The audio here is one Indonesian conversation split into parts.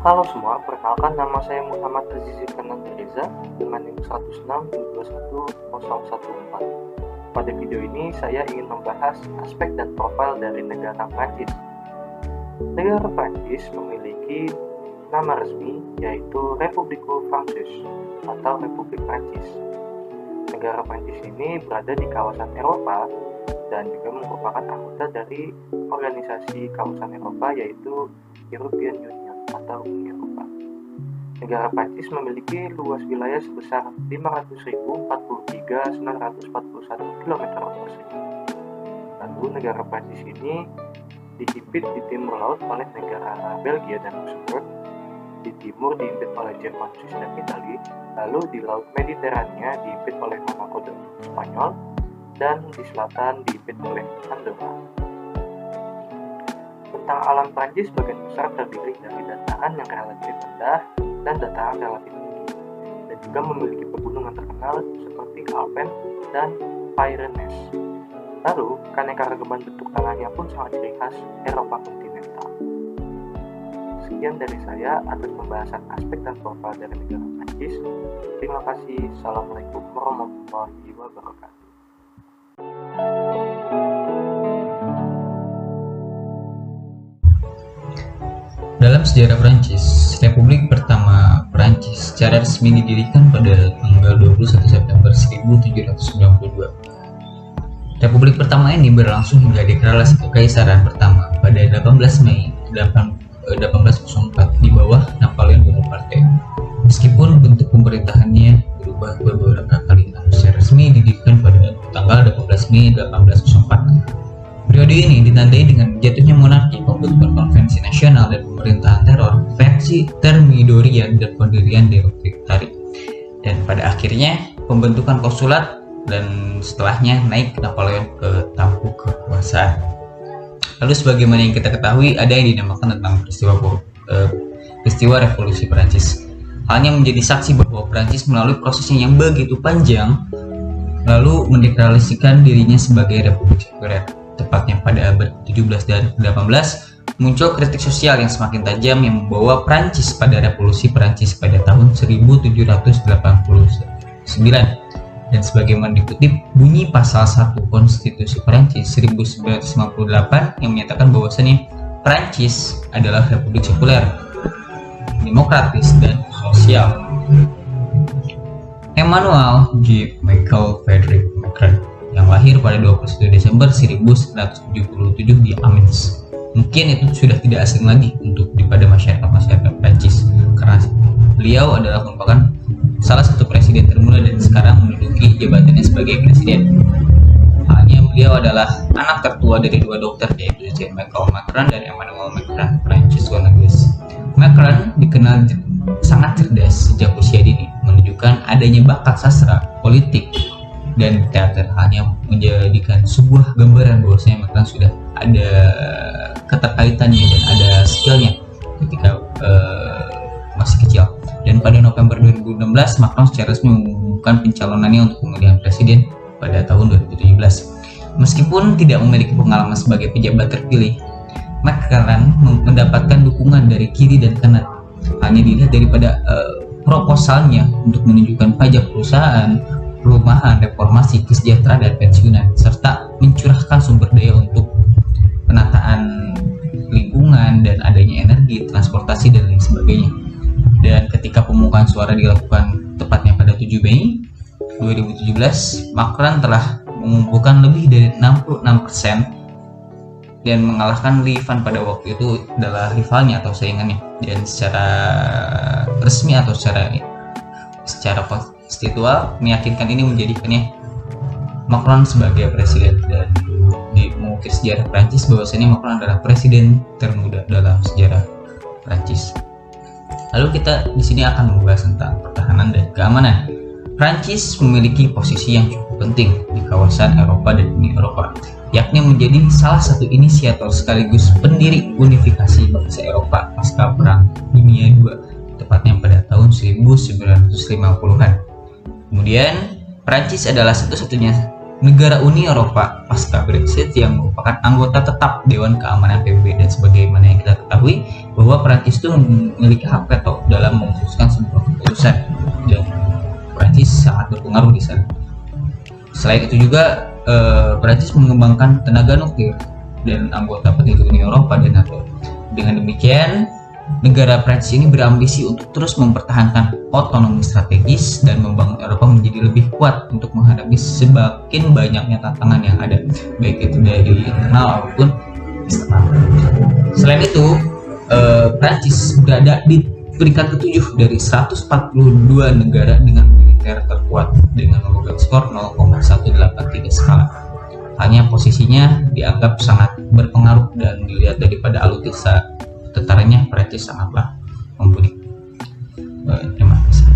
Halo semua, perkenalkan nama saya Muhammad Aziz Fernando Reza dengan NIM 106.21014. Pada video ini saya ingin membahas aspek dan profil dari negara Prancis. Negara Prancis memiliki nama resmi yaitu République Française atau Republik Prancis. Negara Prancis ini berada di kawasan Eropa dan juga merupakan anggota dari organisasi kawasan Eropa yaitu European Union atau Uni Eropa. Negara Prancis memiliki luas wilayah sebesar 500.043.941 km persegi. Lalu negara Prancis ini dihimpit di timur laut oleh negara Belgia dan Luxembourg, di timur dihimpit oleh Jerman, Swiss, dan Italia, lalu di laut Mediterania dihimpit oleh Monaco dan Spanyol, dan di selatan dihimpit oleh Andorra. Bentang alam Prancis sebagian besar terdiri dari dataran yang relatif rendah dan dataran relatif tinggi, dan juga memiliki pegunungan terkenal seperti Alpen dan Pyrenees. Lalu, keanekaragaman bentuk tanahnya pun sangat ciri khas Eropa kontinental. Sekian dari saya atas pembahasan aspek dan profil dari negara Prancis. Terima kasih. Assalamualaikum warahmatullahi wabarakatuh. Dalam sejarah Prancis, Republik pertama Prancis secara resmi didirikan pada tanggal 21 September 1792. Republik pertama ini berlangsung hingga deklarasi kekaisaran pertama pada 18 Mei 1804 di bawah Napoleon Bonaparte. Meskipun bentuk pemerintahannya berubah beberapa kali, namun secara resmi didirikan pada tanggal 18 Mei 1804. Periode ini ditandai dengan jatuhnya monarki, pembentukan konvensi nasional, dan pemerintahan teror, versi Thermidorian, dan pendirian Republik. Dan pada akhirnya pembentukan konsulat, dan setelahnya naik Napoleon ke tampuk kekuasaan. Lalu sebagaimana yang kita ketahui, ada yang dinamakan tentang peristiwa revolusi Prancis. Hanya menjadi saksi bahwa Prancis melalui prosesnya yang begitu panjang, lalu mendeklarasikan dirinya sebagai republik sekuler. Tepatnya pada abad 17 dan 18, muncul kritik sosial yang semakin tajam yang membawa Prancis pada revolusi Prancis pada tahun 1789. Dan sebagaimana dikutip bunyi pasal 1 Konstitusi Prancis 1958 yang menyatakan bahwasannya Prancis adalah republik sekuler, demokratis, dan sosial. Emmanuel J. Michael Frederick Macron yang lahir pada 21 Desember 1977 di Amiens. Mungkin itu sudah tidak asing lagi pada masyarakat Prancis, karena beliau adalah merupakan salah satu presiden termuda dan sekarang menduduki jabatannya sebagai presiden. Halnya beliau adalah anak tertua dari dua dokter, yaitu Jean Michel Macron dan Emmanuel Macron, Prancis Gonzales. Macron dikenal sangat cerdas sejak usia dini, menunjukkan adanya bakat sastra, politik, dan teater. Hanya menjadikan sebuah gambaran bahwasanya Macron sudah ada keterkaitannya dan ada skillnya ketika masih kecil. Dan pada November 2016, Macron secara resmi mengumumkan pencalonannya untuk pemilihan presiden pada tahun 2017. Meskipun tidak memiliki pengalaman sebagai pejabat terpilih, Macron mendapatkan dukungan dari kiri dan kanan. Hanya dilihat daripada proposalnya untuk menunjukkan pajak perusahaan, perumahan, reformasi, kesejahteraan, dan pensiunan, serta mencurahkan sumber daya untuk penataan lingkungan dan adanya energi, transportasi, dan lain sebagainya. Dan ketika pemungutan suara dilakukan tepatnya pada 7 Mei 2017, Macron telah mengumpulkan lebih dari 66% dan mengalahkan Le Pen pada waktu itu adalah rivalnya atau saingannya. Dan secara resmi atau secara konstitusional meyakinkan ini menjadikannya Macron sebagai presiden, dan mengukir sejarah Prancis bahwasanya Macron adalah presiden termuda dalam sejarah Prancis. Lalu kita di sini akan membahas tentang pertahanan dan keamanan. Prancis memiliki posisi yang cukup penting di kawasan Eropa dan Uni Eropa, yakni menjadi salah satu inisiator sekaligus pendiri unifikasi bangsa Eropa pasca Perang Dunia II, tepatnya pada tahun 1950-an. Kemudian, Prancis adalah satu-satunya negara Uni Eropa pasca Brexit yang merupakan anggota tetap Dewan Keamanan PBB, dan sebagaimana yang kita ketahui bahwa Prancis itu memiliki hak veto dalam memutuskan sebuah keputusan dan Prancis sangat berpengaruh di sana. Selain itu juga Prancis mengembangkan tenaga nuklir dan anggota penting Uni Eropa dan NATO. Dengan demikian, negara Prancis ini berambisi untuk terus mempertahankan otonomi strategis dan membangun Eropa menjadi lebih kuat untuk menghadapi semakin banyaknya tantangan yang ada, baik itu dari internal maupun eksternal. Selain itu, Prancis berada di peringkat ke-7 dari 142 negara dengan militer terkuat dengan memegang skor 0,183 skala. Hanya posisinya dianggap sangat berpengaruh dan dilihat daripada alutsista tentaranya, Prancis sangatlah mumpuni. Terima kasih.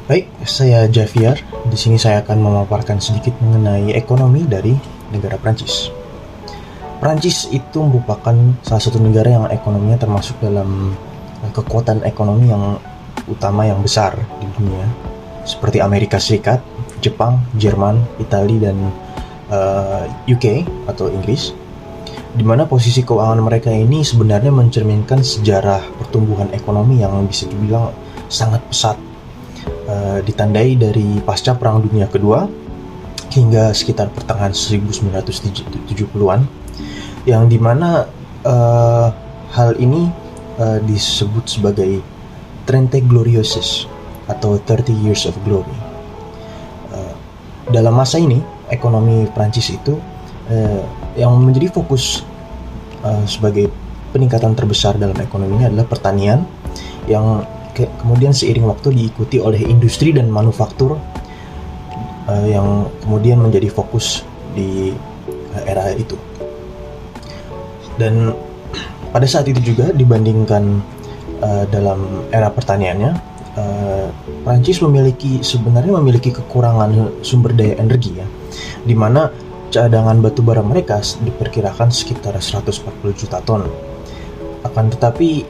Baik, saya Javier. Di sini saya akan memaparkan sedikit mengenai ekonomi dari negara Prancis. Prancis itu merupakan salah satu negara yang ekonominya termasuk dalam kekuatan ekonomi yang utama yang besar di dunia, seperti Amerika Serikat, Jepang, Jerman, Italia, dan UK atau Inggris, di mana posisi keuangan mereka ini sebenarnya mencerminkan sejarah pertumbuhan ekonomi yang bisa dibilang sangat pesat, ditandai dari pasca Perang Dunia Kedua hingga sekitar pertengahan 1970-an, yang dimana hal ini disebut sebagai Trente Glorieuses atau 30 Years of Glory. Dalam masa ini, ekonomi Prancis itu yang menjadi fokus sebagai peningkatan terbesar dalam ekonominya adalah pertanian, yang kemudian seiring waktu diikuti oleh industri dan manufaktur yang kemudian menjadi fokus di era itu. Dan pada saat itu juga dibandingkan dalam era pertaniannya, Prancis sebenarnya memiliki kekurangan sumber daya energi, ya, di mana cadangan batu bara mereka diperkirakan sekitar 140 juta ton. Akan tetapi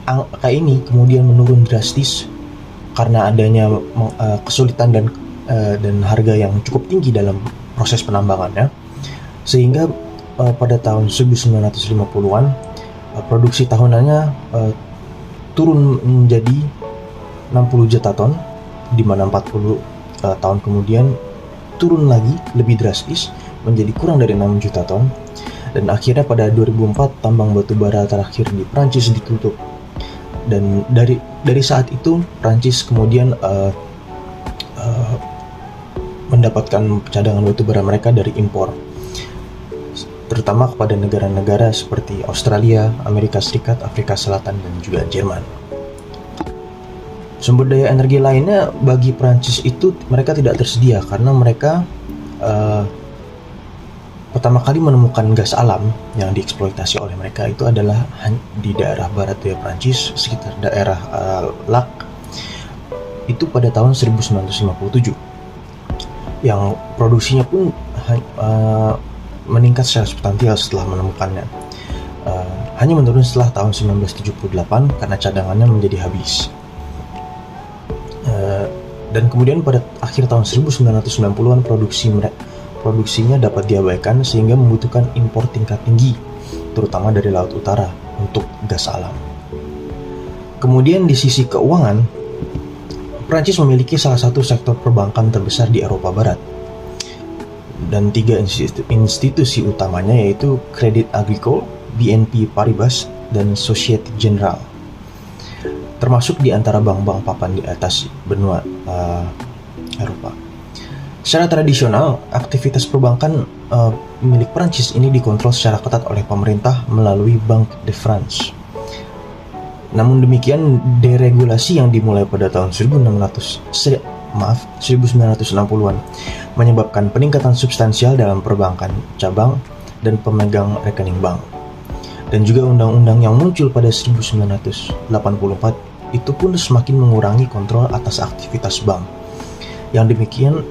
angka ini kemudian menurun drastis karena adanya kesulitan dan harga yang cukup tinggi dalam proses penambangannya, sehingga pada tahun 1950-an produksi tahunannya turun menjadi 60 juta ton, di mana 40 tahun kemudian turun lagi lebih drastis menjadi kurang dari 6 juta ton, dan akhirnya pada 2004 tambang batu bara terakhir di Prancis ditutup. Dan dari saat itu Prancis kemudian mendapatkan cadangan batu bara mereka dari impor, terutama kepada negara-negara seperti Australia, Amerika Serikat, Afrika Selatan, dan juga Jerman. Sumber daya energi lainnya bagi Prancis itu mereka tidak tersedia karena mereka pertama kali menemukan gas alam yang dieksploitasi oleh mereka itu adalah di daerah barat daya Prancis, sekitar daerah Lac, itu pada tahun 1957, yang produksinya pun meningkat secara substansial setelah menemukannya. Hanya menurun setelah tahun 1978 karena cadangannya menjadi habis. Dan kemudian pada akhir tahun 1990-an produksinya dapat diabaikan sehingga membutuhkan impor tingkat tinggi, terutama dari Laut Utara untuk gas alam. Kemudian di sisi keuangan, Prancis memiliki salah satu sektor perbankan terbesar di Eropa Barat, dan 3 institusi utamanya yaitu Crédit Agricole, BNP Paribas, dan Société Générale, termasuk di antara bank-bank papan di atas benua Eropa. Secara tradisional, aktivitas perbankan milik Prancis ini dikontrol secara ketat oleh pemerintah melalui Banque de France. Namun demikian, deregulasi yang dimulai pada tahun 1960-an menyebabkan peningkatan substansial dalam perbankan cabang dan pemegang rekening bank. Dan juga undang-undang yang muncul pada 1984 itu pun semakin mengurangi kontrol atas aktivitas bank, yang demikian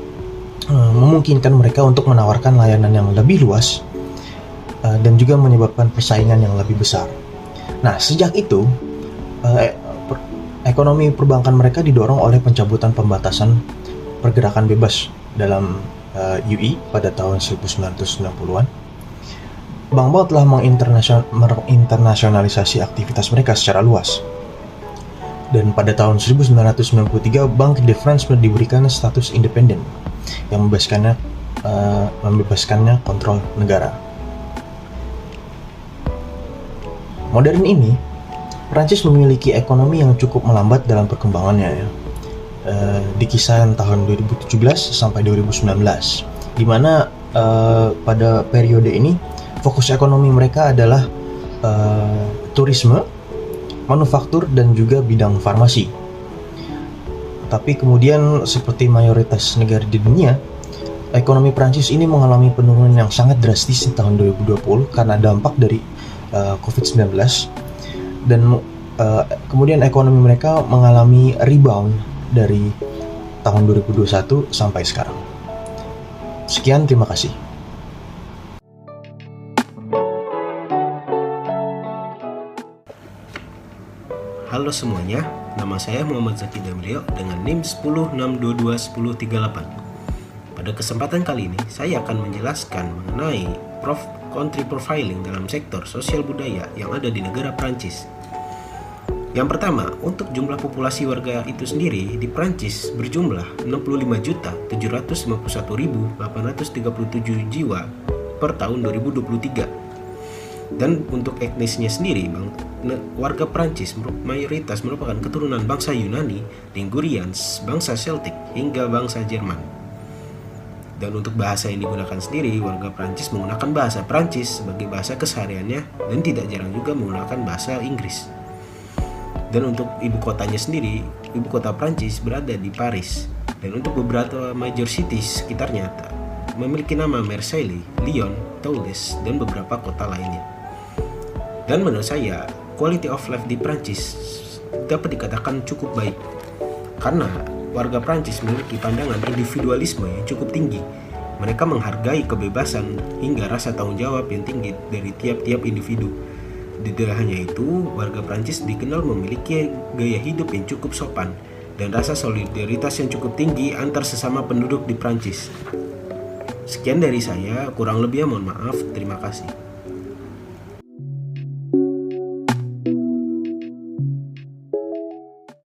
memungkinkan mereka untuk menawarkan layanan yang lebih luas dan juga menyebabkan persaingan yang lebih besar. Nah, sejak itu ekonomi perbankan mereka didorong oleh pencabutan pembatasan pergerakan bebas dalam UI pada tahun 1990-an. Bank-bank telah menginternasionalisasi aktivitas mereka secara luas. Dan pada tahun 1993, Bank de France diberikan status independen yang membebaskannya kontrol negara. Modern ini, Prancis memiliki ekonomi yang cukup melambat dalam perkembangannya ya. Di kisaran tahun 2017 sampai 2019, di mana pada periode ini fokus ekonomi mereka adalah turisme, manufaktur, dan juga bidang farmasi. Tapi kemudian seperti mayoritas negara di dunia, ekonomi Prancis ini mengalami penurunan yang sangat drastis di tahun 2020 karena dampak dari COVID-19, dan kemudian ekonomi mereka mengalami rebound dari tahun 2021 sampai sekarang. Sekian, terima kasih. Halo semuanya, nama saya Muhammad Zaki Damrio dengan NIM 10622138. Pada kesempatan kali ini, saya akan menjelaskan mengenai country profiling dalam sektor sosial budaya yang ada di negara Prancis. Yang pertama, untuk jumlah populasi warga itu sendiri di Prancis berjumlah 65.251.837 jiwa per tahun 2023. Dan untuk etnisnya sendiri, warga Prancis mayoritas merupakan keturunan bangsa Yunani, Ligurians, bangsa Celtic, hingga bangsa Jerman. Dan untuk bahasa yang digunakan sendiri, warga Prancis menggunakan bahasa Prancis sebagai bahasa kesehariannya dan tidak jarang juga menggunakan bahasa Inggris. Dan untuk ibu kotanya sendiri, ibu kota Prancis berada di Paris. Dan untuk beberapa major cities sekitarnya memiliki nama Marseille, Lyon, Toulouse, dan beberapa kota lainnya. Dan menurut saya, quality of life di Prancis dapat dikatakan cukup baik. Karena warga Prancis memiliki pandangan individualisme yang cukup tinggi. Mereka menghargai kebebasan hingga rasa tanggung jawab yang tinggi dari tiap-tiap individu. Tidak hanya itu, warga Prancis dikenal memiliki gaya hidup yang cukup sopan dan rasa solidaritas yang cukup tinggi antar sesama penduduk di Prancis. Sekian dari saya, kurang lebihnya mohon maaf. Terima kasih.